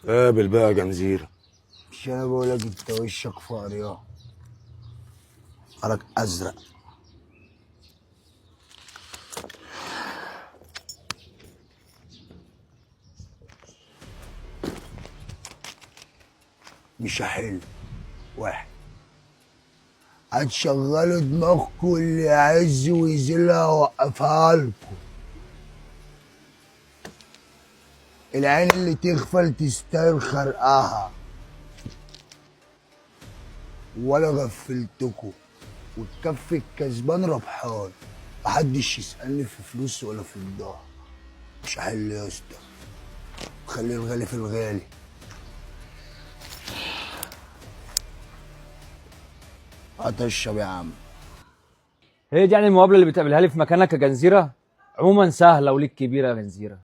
قابل بقى يا جنزيرة. مش انا بقول لك انت وشك فقري حرك ازرق. مش هحل. واحد، هتشغلوا دماغكم اللي يعز ويذلها وقفها لكم. العين اللي تغفل تستاهل خرقها. ولا غفلتكم والكف الكسبان ربحان. محدش يسألني في فلوس ولا في الضاع. مش هحل يا اسطى. خلي الغالي في الغالي. هتشرب يا عم. هي دي يعني المقابله اللي بتقابلها لي في مكانك يا جنزيره؟ عموما سهله وليك كبيره يا جنزيره.